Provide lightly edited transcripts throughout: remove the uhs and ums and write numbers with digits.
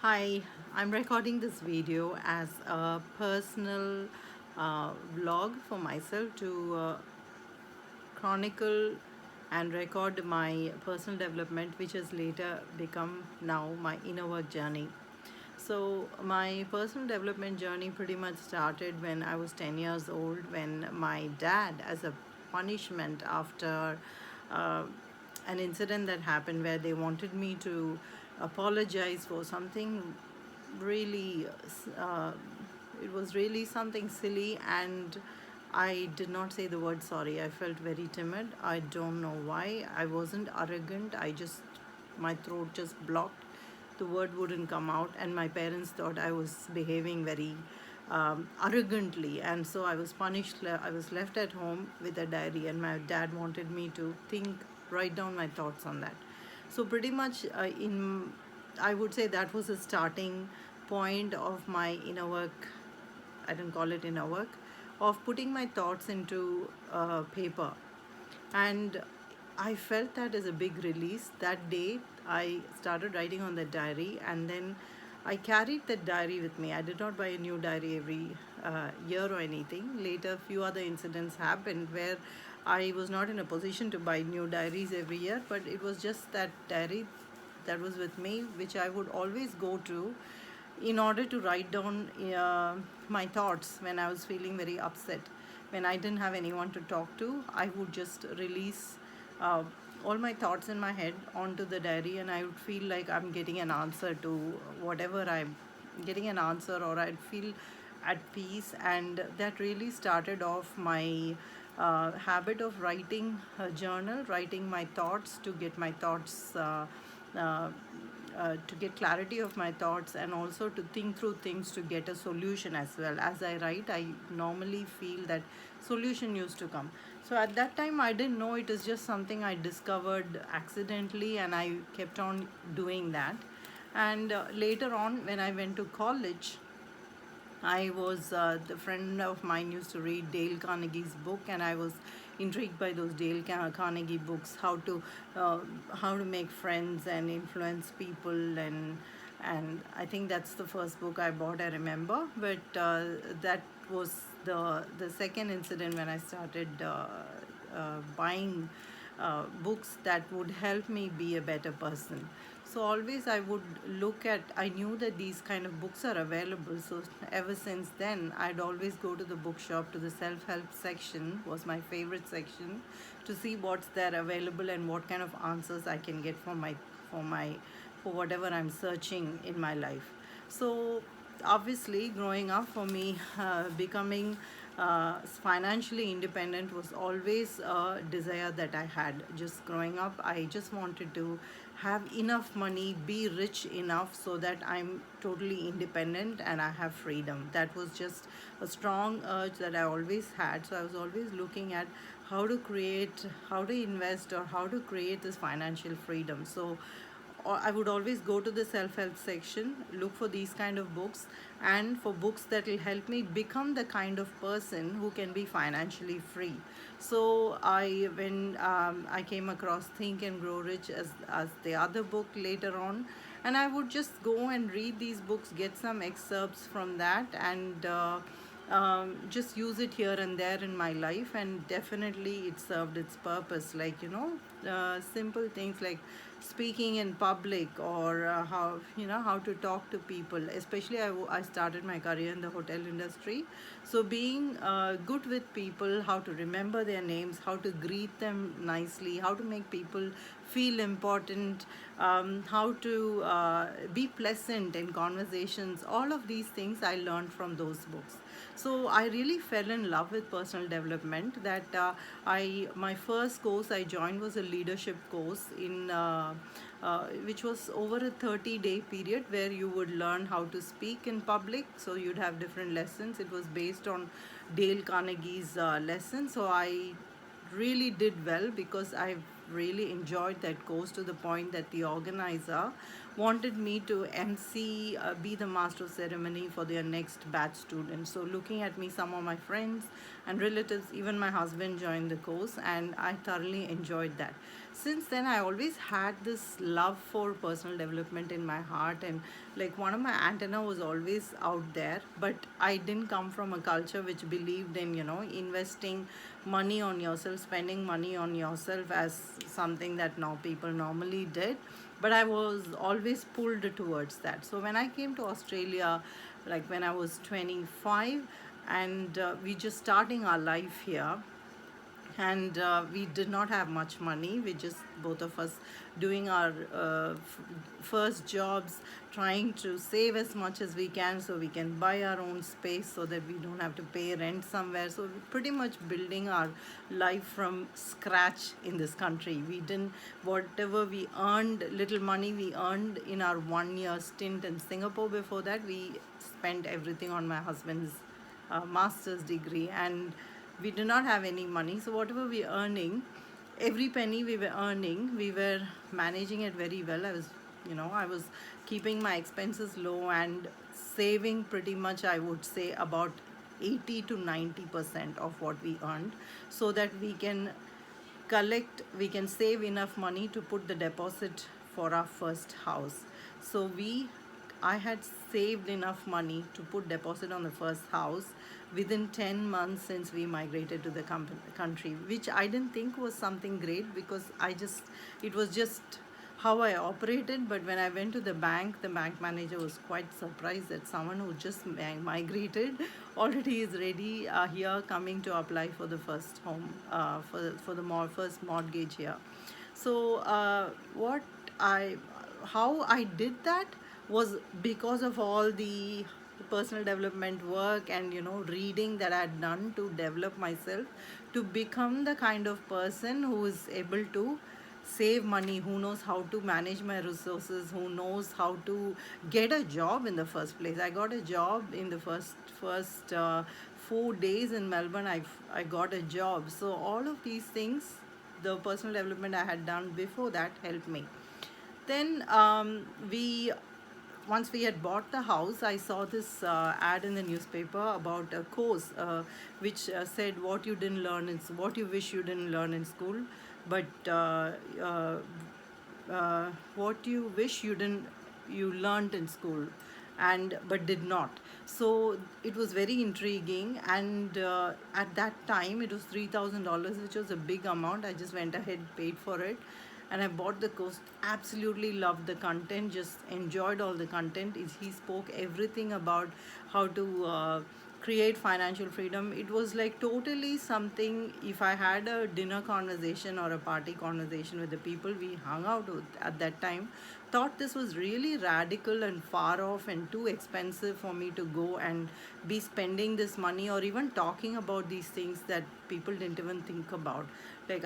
Hi, I'm recording this video as a personal vlog for myself to chronicle and record my personal development, which has later become now my inner work journey. So, my personal development journey pretty much started when I was 10 years old, when my dad, as a punishment after uh, an incident that happened where they wanted me to apologize for something really, uh, it was really something silly, and I did not say the word sorry. I felt very timid. I don't know why. I wasn't arrogant. My throat just blocked. The word wouldn't come out, and my parents thought I was behaving very arrogantly, and so I was punished. I was left at home with a diary, and my dad wanted me to write down my thoughts on that. So pretty much, I would say that was a starting point of my inner work. I don't call it inner work, of putting my thoughts into paper. And I felt that as a big release. That day, I started writing on the diary, and then I carried that diary with me. I did not buy a new diary every year or anything. Later, a few other incidents happened where I was not in a position to buy new diaries every year, but it was just that diary that was with me, which I would always go to in order to write down my thoughts when I was feeling very upset. When I didn't have anyone to talk to, I would just release uh, all my thoughts in my head onto the diary, and I would feel like I'm getting an answer to whatever I'm getting an answer, or I'd feel at peace. And that really started off my habit of writing a journal, writing my thoughts to get my thoughts. Uh, to get clarity of my thoughts, and also to think through things to get a solution. As well as I write, I normally feel that solution used to come. So at that time I didn't know, it is just something I discovered accidentally, and I kept on doing that. And later on, when I went to college, the friend of mine used to read Dale Carnegie's book, and I was intrigued by those Carnegie books, how to make friends and influence people, and I think that's the first book I bought. I remember, but that was the second incident when I started buying books that would help me be a better person. So always I would look at, I knew that these kind of books are available. So ever since then, I'd always go to the bookshop, to the self-help section was my favorite section, to see what's there available and what kind of answers I can get for my for whatever I'm searching in my life. So obviously, growing up for me, becoming financially independent was always a desire that I had. Just growing up, I just wanted to have enough money, be rich enough so that I'm totally independent and I have freedom. That was just a strong urge that I always had. So I was always looking at how to invest, or how to create this financial freedom. So I would always go to the self-help section, look for these kind of books, and for books that will help me become the kind of person who can be financially free. So when I came across Think and Grow Rich as the other book later on, and I would just go and read these books, get some excerpts from that, and just use it here and there in my life, and definitely it served its purpose. Like, simple things like speaking in public, or how to talk to people. Especially I started my career in the hotel industry, so being good with people, how to remember their names, how to greet them nicely, how to make people feel important, how to be pleasant in conversations. All of these things I learned from those books. So I really fell in love with personal development. That I my first course I joined was a leadership course which was over a 30-day period, where you would learn how to speak in public. So you'd have different lessons. It was based on Dale Carnegie's lesson. So I really did well, because I really enjoyed that course, to the point that the organizer wanted me to MC, be the master of ceremony for their next batch students. So looking at me, some of my friends and relatives, even my husband joined the course, and I thoroughly enjoyed that. Since then, I always had this love for personal development in my heart, and like one of my antenna was always out there. But I didn't come from a culture which believed in, investing money on yourself, spending money on yourself as something that now people normally did. But I was always pulled towards that. So when I came to Australia, like when I was 25, and we just starting our life here, and we did not have much money. We just, both of us, doing our first jobs, trying to save as much as we can so we can buy our own space so that we don't have to pay rent somewhere. So we're pretty much building our life from scratch in this country. We didn't, whatever we earned, little money we earned in our 1 year stint in Singapore, before that we spent everything on my husband's master's degree, and we did not have any money. So whatever we earning, every penny we were earning, we were managing it very well. I was keeping my expenses low and saving pretty much, I would say, about 80 to 90% of what we earned, so that we can save enough money to put the deposit for our first house. So I had saved enough money to put deposit on the first house within 10 months since we migrated to the country, which I didn't think was something great, because it was just how I operated. But when I went to the bank manager was quite surprised that someone who just migrated already is ready here, coming to apply for the first home, for the first mortgage here. So what I how I did that was because of all the personal development work and reading that I had done to develop myself to become the kind of person who is able to save money, who knows how to manage my resources, who knows how to get a job in the first place. I got a job in the first 4 days in Melbourne. I got a job. So all of these things, the personal development I had done before that, helped me. Then we once we had bought the house, I saw this ad in the newspaper about a course which said what you wish you didn't learn in school, but uh, what you wish you learned in school, and but did not. So it was very intriguing, and at that time it was $3,000, which was a big amount. I just went ahead, paid for it, and I bought the course. Absolutely loved the content, just enjoyed all the content. He spoke everything about how to create financial freedom. It was like totally something. If I had a dinner conversation or a party conversation with the people we hung out with at that time, thought this was really radical and far off and too expensive for me to go and be spending this money or even talking about these things that people didn't even think about. Like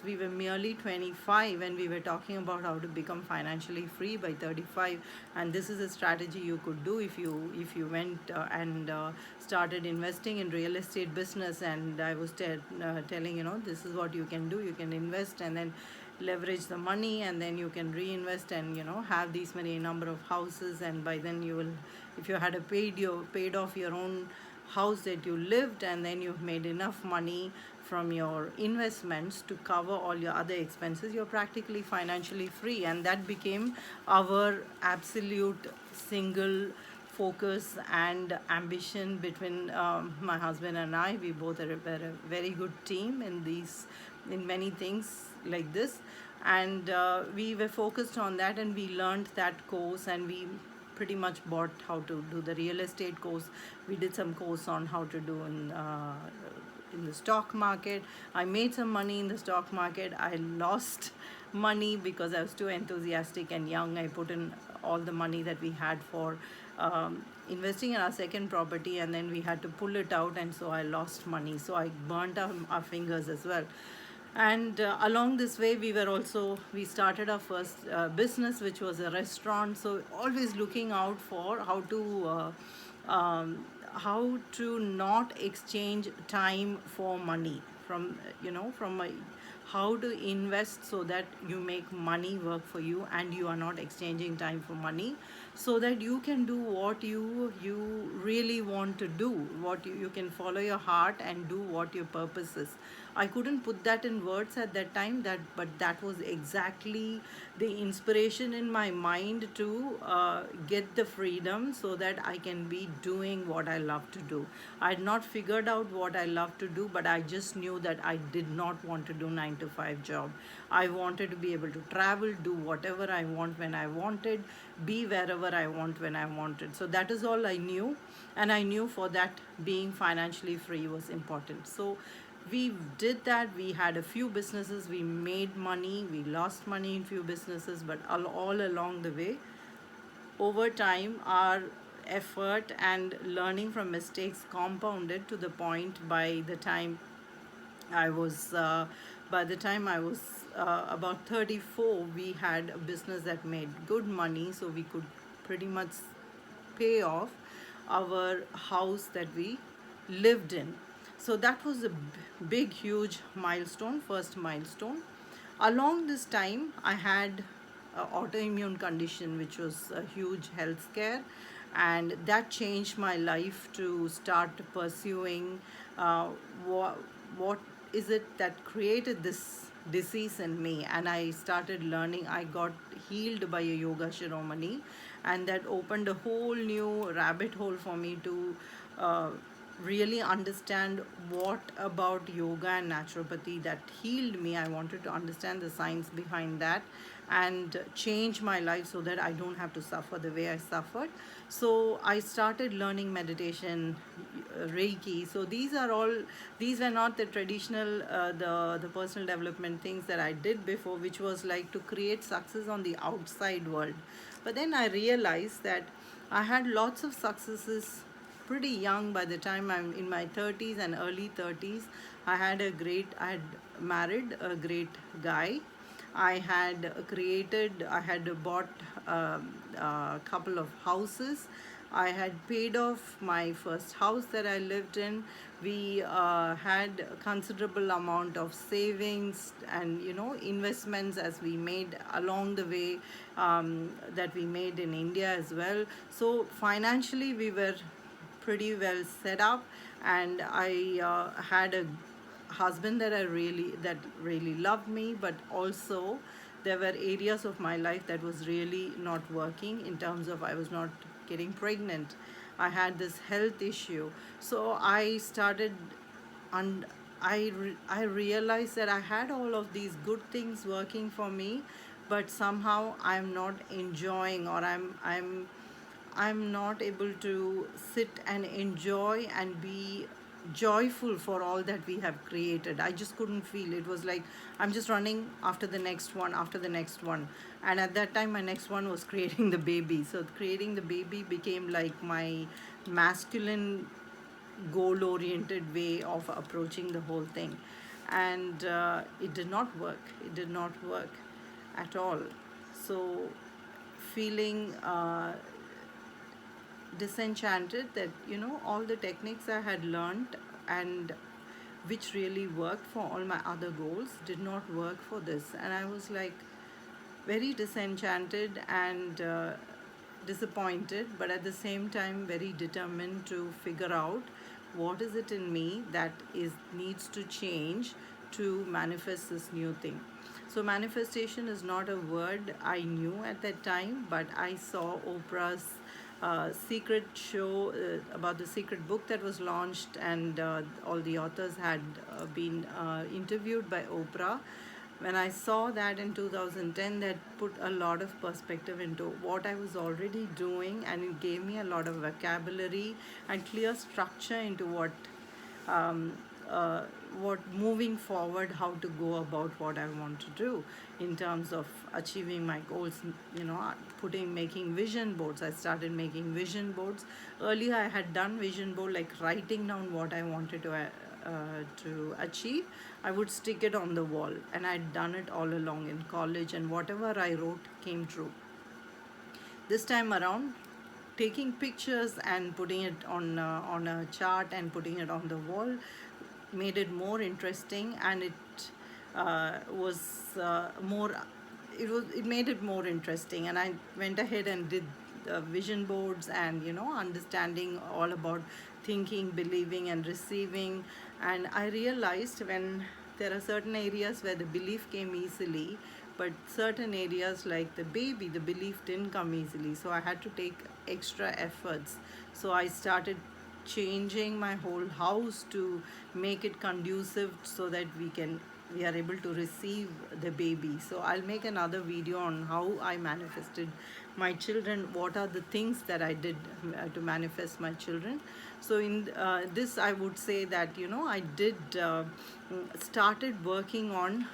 we were merely 25 and we were talking about how to become financially free by 35, and this is a strategy you could do if you went and started investing in real estate business. And I was telling, this is what you can do. You can invest and then leverage the money, and then you can reinvest and have these many number of houses, and by then you will, if you had paid off your own house that you lived, and then you've made enough money from your investments to cover all your other expenses, you're practically financially free. And that became our absolute single focus and ambition between my husband and I. We both were a very good team in many things like this, and we were focused on that, and we learned that course, and we pretty much bought how to do the real estate course. We did some course on how to do in the stock market. I made some money in the stock market. I lost money because I was too enthusiastic and young. I put in all the money that we had for investing in our second property, and then we had to pull it out, and so I lost money. So I burnt our fingers as well. And along this way, we started our first business, which was a restaurant. So always looking out for how to not exchange time for money, from how to invest so that you make money work for you and you are not exchanging time for money, so that you can do what you really want to do, what you can follow your heart and do what your purpose is. I couldn't put that in words at that time, that but that was exactly the inspiration in my mind to get the freedom so that I can be doing what I love to do. I had not figured out what I love to do, but I just knew that I did not want to do 9 to 5 job. I wanted to be able to travel, do whatever I want when I wanted, be wherever I want when I wanted. So that is all I knew, and I knew for that being financially free was important. So we did that. We had a few businesses, we made money, we lost money in few businesses, but all along the way, over time, our effort and learning from mistakes compounded to the point I was, uh, by the time I was about 34, we had a business that made good money, so we could pretty much pay off our house that we lived in. So that was a big, huge milestone, first milestone. Along this time, I had an autoimmune condition, which was a huge health scare, and that changed my life to start pursuing uh, what, what is it that created this disease in me. And I started learning. I got healed by a yoga shiromani, and that opened a whole new rabbit hole for me to uh, really understand what about yoga and naturopathy that healed me. I wanted to understand the science behind that and change my life so that I don't have to suffer the way I suffered. So I started learning meditation, Reiki. So these were not the traditional, the personal development things that I did before, which was like to create success on the outside world. But then I realized that I had lots of successes pretty young. By the time I'm in my 30s and early 30s, I had married a great guy. I had bought a couple of houses. I had paid off my first house that I lived in. We had a considerable amount of savings and investments as we made along the way, that we made in India as well. So financially, we were pretty well set up, and I had a husband that really loved me, but also there were areas of my life that was really not working, in terms of I was not getting pregnant. I had this health issue. So I started, and I realized that I had all of these good things working for me, but somehow I'm not enjoying, or I'm not able to sit and enjoy and be joyful for all that we have created. I just couldn't feel. It was like I'm just running after the next one, after the next one. And at that time, my next one was creating the baby. So creating the baby became like my masculine, goal oriented way of approaching the whole thing. And it did not work. It did not work at all. So feeling disenchanted that all the techniques I had learned, and which really worked for all my other goals, did not work for this. And I was like very disenchanted and disappointed, but at the same time very determined to figure out what is it in me that is needs to change to manifest this new thing. So manifestation is not a word I knew at that time, but I saw Oprah's secret show about the secret book that was launched, and all the authors had been interviewed by Oprah. When I saw that in 2010, that put a lot of perspective into what I was already doing, and it gave me a lot of vocabulary and clear structure into um, uh, what moving forward, how to go about what I want to do in terms of achieving my goals. Making vision boards. I started making vision boards. Earlier, I had done vision board, like writing down what I wanted to achieve. I would stick it on the wall, and I'd done it all along in college, and whatever I wrote came true. This time around, taking pictures and putting it on a chart and putting it on the wall made it more interesting, and it was more, it made it more interesting, and I went ahead and did vision boards, and understanding all about thinking, believing, and receiving. And I realized, when there are certain areas where the belief came easily, but certain areas like the baby, the belief didn't come easily, so I had to take extra efforts. So I started changing my whole house to make it conducive so that we are able to receive the baby. So I'll make another video on how I manifested my children, what are the things that I did to manifest my children. So in this, I would say that I did started working on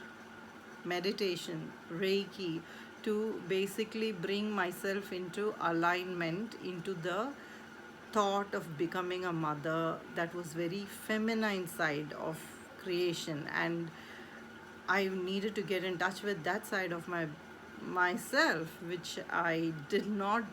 meditation, Reiki, to basically bring myself into alignment, into the thought of becoming a mother, that was very feminine side of creation. And I needed to get in touch with that side of myself, which I did not,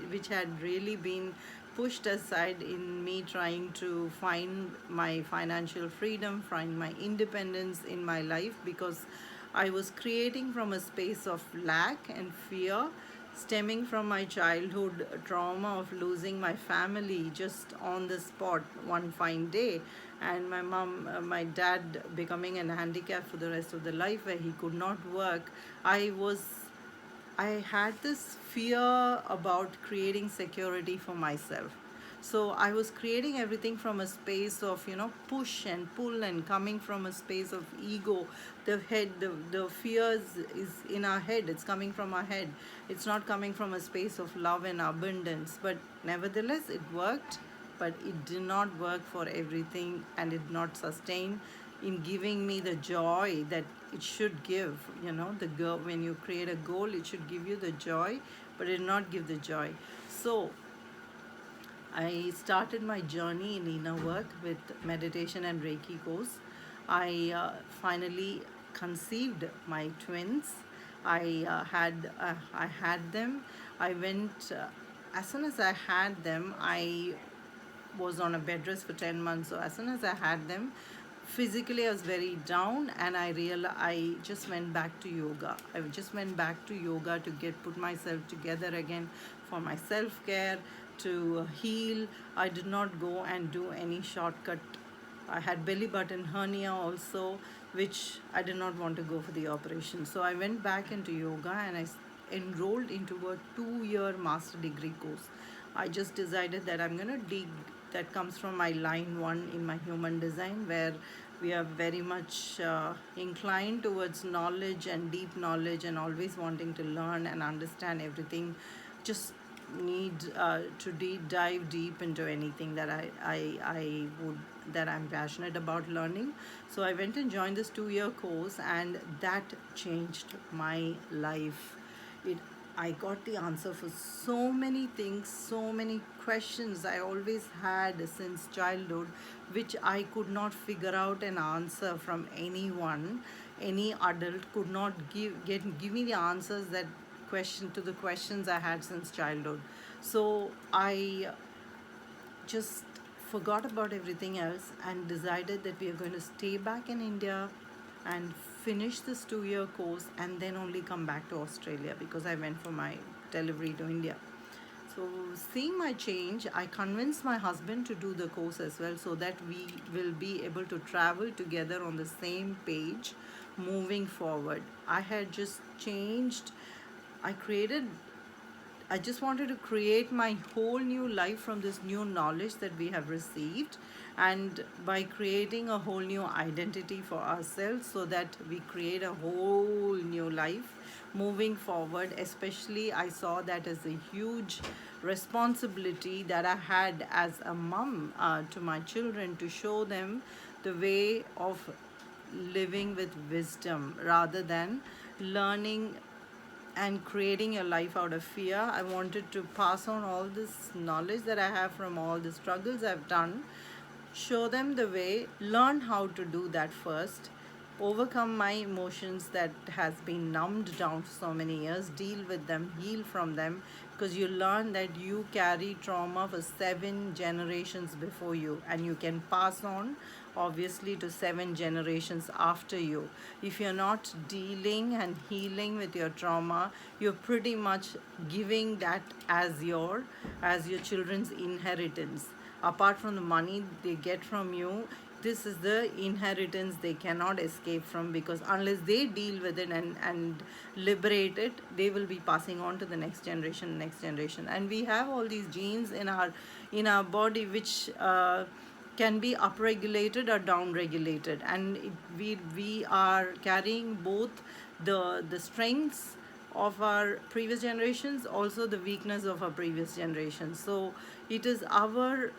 which had really been pushed aside in me trying to find my financial freedom, find my independence in my life, because I was creating from a space of lack and fear, stemming from my childhood trauma of losing my family just on the spot one fine day, and my dad becoming an handicap for the rest of the life, where he could not work. I had this fear about creating security for myself. So I was creating everything from a space of, push and pull, and coming from a space of ego. The fears is in our head. It's coming from our head. It's not coming from a space of love and abundance. But nevertheless, it worked, but it did not work for everything, and it did not sustain in giving me the joy that it should give. The girl, when you create a goal, it should give you the joy, but it did not give the joy. So I started my journey in inner work with meditation and Reiki course. I finally conceived my twins. I had them. I went as soon as I had them. I was on a bed rest for 10 months. So as soon as I had them, physically I was very down, and I just went back to yoga. I just went back to yoga to put myself together again, for my self care, to heal. I did not go and do any shortcut. I had belly button hernia also, which I did not want to go for the operation. So I went back into yoga, and I enrolled into a 2-year master degree course. I just decided that I'm going to dig, that comes from my line 1 in my human design, where we are very much inclined towards knowledge and deep knowledge, and always wanting to learn and understand everything. Just need to dive deep into anything that I would, that I'm passionate about learning. So I went and joined this 2-year course, and that changed my life. it I got the answer for so many things, so many questions I always had since childhood, which I could not figure out an answer from anyone. Any adult could not give me the answers, that question to the questions I had since childhood. So I just forgot about everything else and decided that we are going to stay back in India and finish this 2-year course, and then only come back to Australia, because I went for my delivery to India. So, seeing my change, I convinced my husband to do the course as well, so that we will be able to travel together on the same page moving forward. I had just changed. I created I just wanted to create my whole new life from this new knowledge that we have received, and by creating a whole new identity for ourselves, so that we create a whole new life moving forward. Especially, I saw that as a huge responsibility that I had as a mom to my children, to show them the way of living with wisdom rather than learning and creating your life out of fear. I wanted to pass on all this knowledge that I have from all the struggles I've done, show them the way, learn how to do that first, overcome my emotions that has been numbed down for so many years, deal with them, heal from them, because you learn that you carry trauma for 7 generations before you, and you can pass on obviously to 7 generations after you. If you're not dealing and healing with your trauma, you're pretty much giving that as your children's inheritance. Apart from the money they get from you, this is the inheritance they cannot escape from, because unless they deal with it and liberate it, they will be passing on to the next generation. And we have all these genes in our body which can be upregulated or downregulated, and we are carrying both the strengths of our previous generations, also the weakness of our previous generations. So it is our,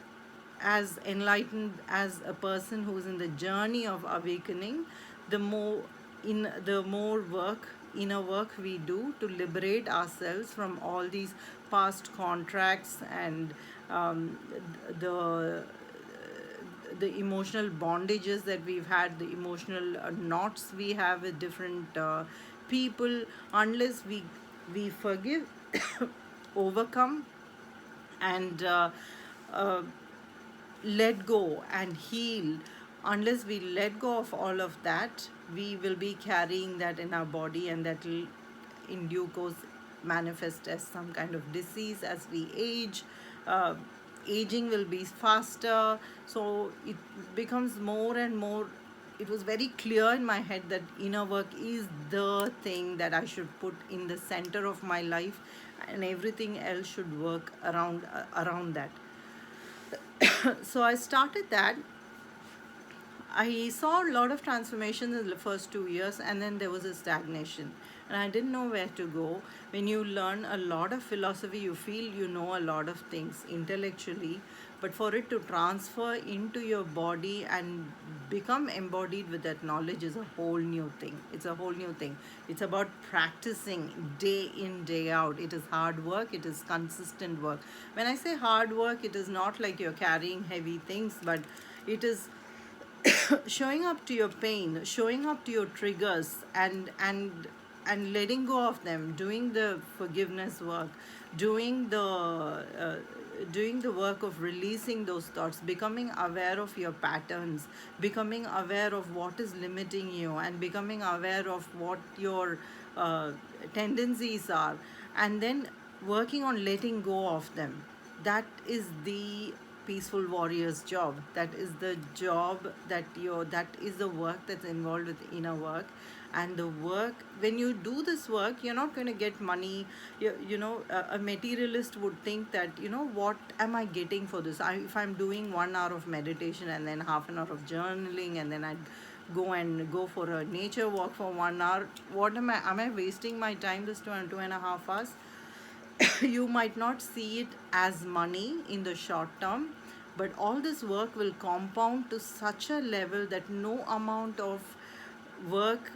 as enlightened as a person who's in the journey of awakening, the more the more work, inner work we do to liberate ourselves from all these past contracts and um, the the emotional bondages that we've had, the emotional knots we have with different people. Unless we forgive, overcome, and uh, let go and heal, unless we let go of all of that, we will be carrying that in our body, and that will in due course manifest as some kind of disease as we age. uh, Aging will be faster, so it becomes more and more. It was very clear in my head that inner work is the thing that I should put in the center of my life, and everything else should work around that. So I started that. I saw a lot of transformation in the first 2 years, and then there was a stagnation, and I didn't know where to go. When you learn a lot of philosophy, you feel you know a lot of things intellectually, but for it to transfer into your body and become embodied with that knowledge is a whole new thing. It's a whole new thing. It's about practicing day in, day out. It is hard work, it is consistent work. When I say hard work, it is not like you're carrying heavy things, but it is showing up to your pain, showing up to your triggers, and letting go of them, doing the forgiveness work, doing the doing the work of releasing those thoughts, becoming aware of your patterns, becoming aware of what is limiting you, and becoming aware of what your uh, tendencies are, and then working on letting go of them. That is the peaceful warrior's job. That is the job that is the work that's involved with inner work. And the work, when you do this work, you're not going to get money. A materialist would think that, what am I getting for this? If I'm doing 1 hour of meditation and then half an hour of journaling, and then I go for a nature walk for 1 hour, what am I wasting my time this 2.5 hours? You might not see it as money in the short term, but all this work will compound to such a level that no amount of work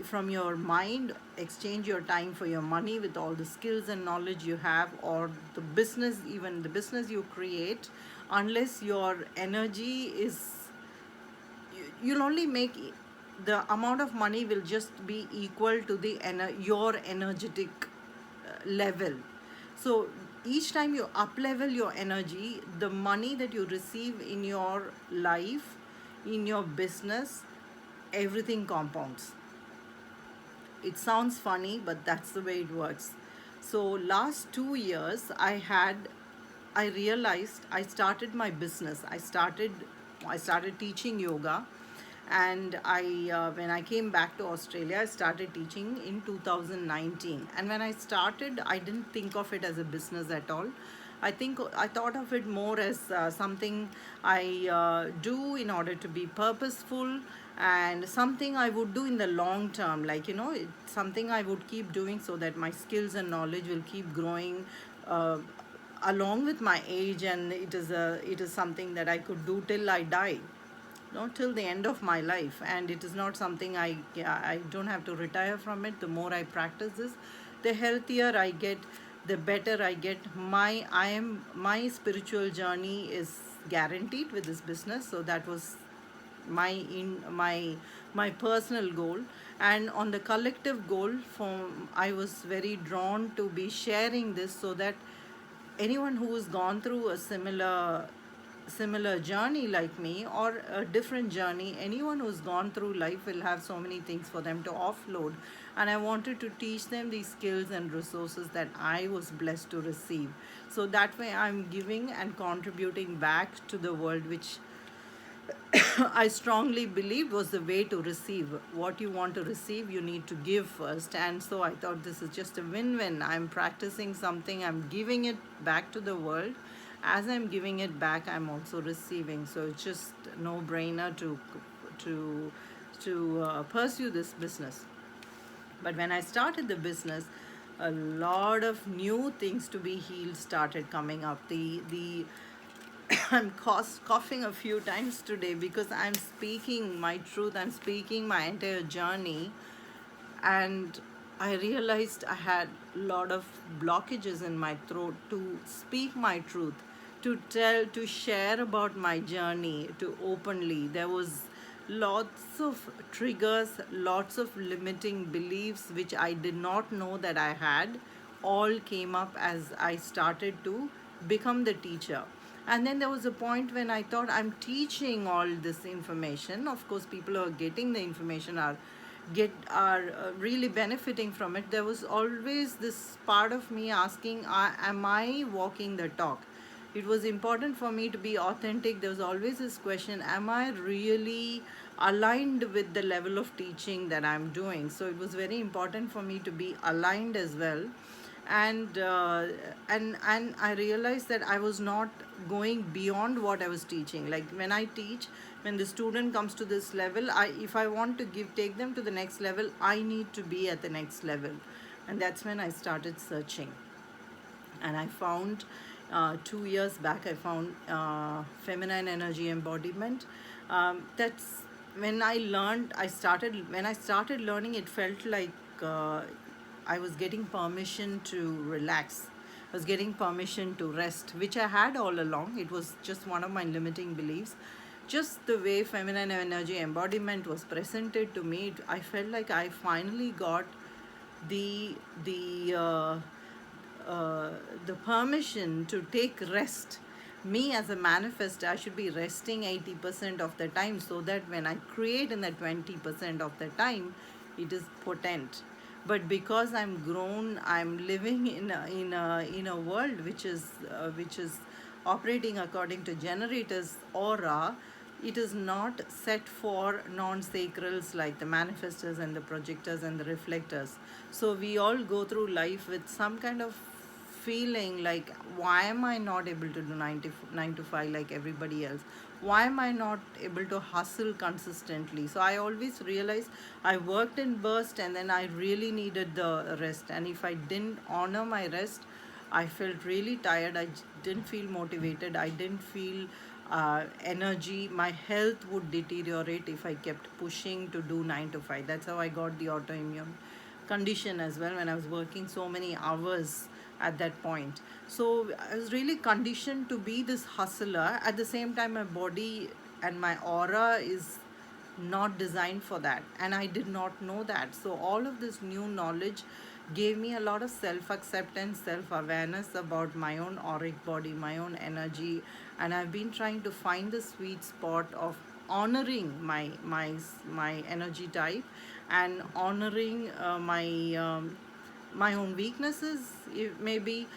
from your mind exchange your time for your money with all the skills and knowledge you have, or the business, even the business you create, unless your energy is, you'll only make the amount of money will just be equal to your energetic level. So each time you up level your energy, the money that you receive in your life, in your business, everything compounds. It sounds funny, but that's the way it works. So last 2 years, I realized I started my business. I started teaching yoga, and when I came back to Australia, I started teaching in 2019. And when I started, I didn't think of it as a business at all. I thought of it more as something I do in order to be purposeful, and something I would do in the long term. Like, it's something I would keep doing so that my skills and knowledge will keep growing uh, along with my age, and it is something that I could do till I die, not till the end of my life. And it is not something I don't have to retire from it. The more I practice this, the healthier I get, the better I get. My spiritual journey is guaranteed with this business. So that was my personal goal. And on the collective goal, I was very drawn to be sharing this, so that anyone who has gone through a similar similar journey like me or a different journey. Anyone who's gone through life will have so many things for them to offload, and I wanted to teach them these skills and resources that I was blessed to receive. So that way I'm giving and contributing back to the world, which I strongly believe was the way to receive. What you want to receive, you need to give first. And so I thought this is just a win win. I'm practicing something, I'm giving it back to the world. As I'm giving it back, I'm also receiving. So it's just no brainer to, to pursue this business. But when I started the business, a lot of new things to be healed started coming up. The I'm coughing a few times today because I'm speaking my truth. I'm speaking my entire journey, and I realized I had a lot of blockages in my throat to speak my truth, to tell, to share about my journey, to openly. There was lots of triggers, lots of limiting beliefs which I did not know that I had, all came up as I started to become the teacher. And then there was a point when I thought I'm teaching all this information. Of course, people who are getting the information are really benefiting from it. There was always this part of me asking, am I walking the talk? It was important for me to be authentic. There was always this question, am I really aligned with the level of teaching that I'm doing? So it was very important for me to be aligned as well. And I realized that I was not going beyond what I was teaching. Like when I teach, when the student comes to this level, if I want to take them to the next level, I need to be at the next level. And that's when I started searching, and I found 2 years back I found feminine energy embodiment. That's when I learned. When I started learning, it felt like I was getting permission to relax. I was getting permission to rest, which I had all along. It was just one of my limiting beliefs. Just the way feminine energy embodiment was presented to me, I felt like I finally got the uh, the permission to take rest. Me as a manifestor, I should be resting 80% of the time, so that when I create in the 20% of the time, it is potent. But because I'm grown, I'm living in a world which is operating according to generators aura. It is not set for non-sacrals like the manifestors and the projectors and the reflectors. So we all go through life with some kind of feeling like, why am I not able to do 9 to 5 like everybody else? Why am I not able to hustle consistently? So I always realized I worked in burst, and then I really needed the rest. And if I didn't honor my rest, I felt really tired. I didn't feel motivated. I didn't feel energy. My health would deteriorate if I kept pushing to do 9 to 5. That's how I got the autoimmune condition as well, when I was working so many hours at that point. So I was really conditioned to be this hustler. At the same time, my body and my aura is not designed for that, and I did not know that. So all of this new knowledge gave me a lot of self acceptance, self awareness about my own auric body, my own energy. And I've been trying to find the sweet spot of honoring my energy type, and honoring my own weaknesses, maybe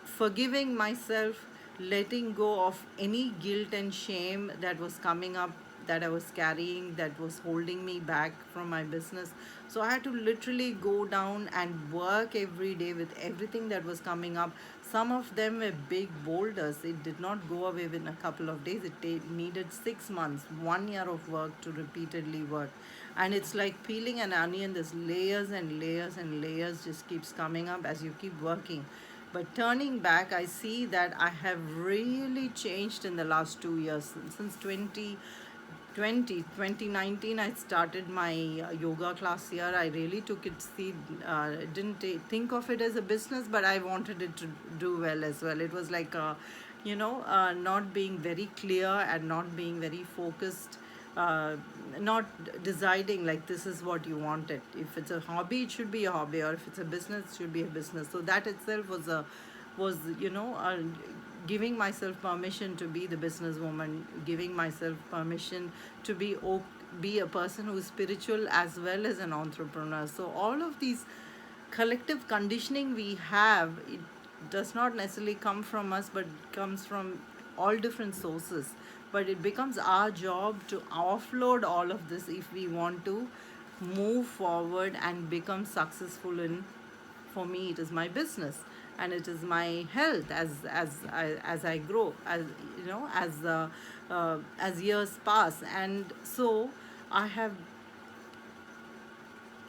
forgiving myself, letting go of any guilt and shame that was coming up, that I was carrying, that was holding me back from my business. So I had to literally go down and work every day with everything that was coming up. Some of them were big boulders. It did not go away within a couple of days. It needed 6 months, 1 year of work to repeatedly work. And it's like peeling an onion. There's layers and layers and layers just keeps coming up as you keep working. But turning back, I see that I have really changed in the last 2 years. Since 2019, I started my yoga class here. I really took it, didn't think of it as a business, but I wanted it to do well as well. It was like, not being very clear and not being very focused, uh, not deciding like this is what you want it. If it's a hobby, it should be a hobby, or if it's a business, it should be a business. So that itself was giving myself permission to be the businesswoman, giving myself permission to be a person who is spiritual as well as an entrepreneur. So all of these collective conditioning we have, it does not necessarily come from us, but comes from all different sources. But it becomes our job to offload all of this if we want to move forward and become successful in, for me it is my business, and it is my health as I grow, as you know, as years pass. And so I have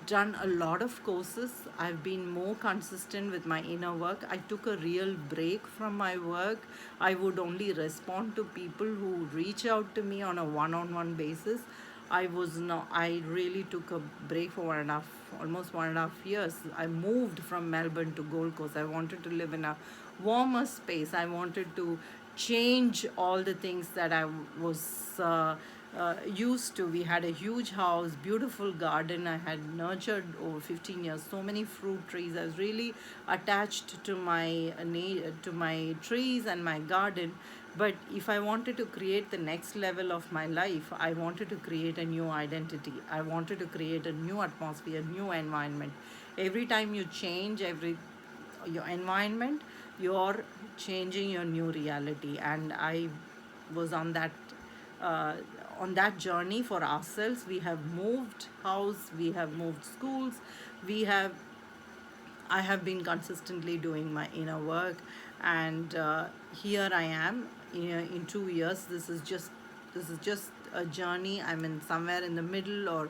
done a lot of courses. I've been more consistent with my inner work. I took a real break from my work. I would only respond to people who reach out to me on a one-on-one basis. I really took a break for almost 1.5 years. I moved from Melbourne to Gold Coast. I wanted to live in a warmer space. I wanted to change all the things that I was used to. We had a huge house, beautiful garden. I had nurtured over 15 years so many fruit trees. I was really attached to to my trees and my garden. But if I wanted to create the next level of my life, I wanted to create a new identity. I wanted to create a new atmosphere, new environment. Every time you change your environment, you're changing your new reality. And I was uh, on that journey for ourselves. We have moved house, we have moved schools, we have I have been consistently doing my inner work, and here I am in 2 years. This is just a journey. I'm in somewhere in the middle, or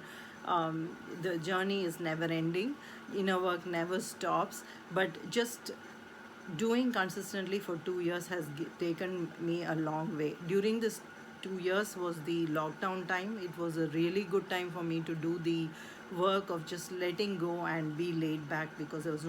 the journey is never ending. Inner work never stops, but just doing consistently for 2 years has taken me a long way. During this 2 years was the lockdown time. It was a really good time for me to do the work of just letting go and be laid back, because there was no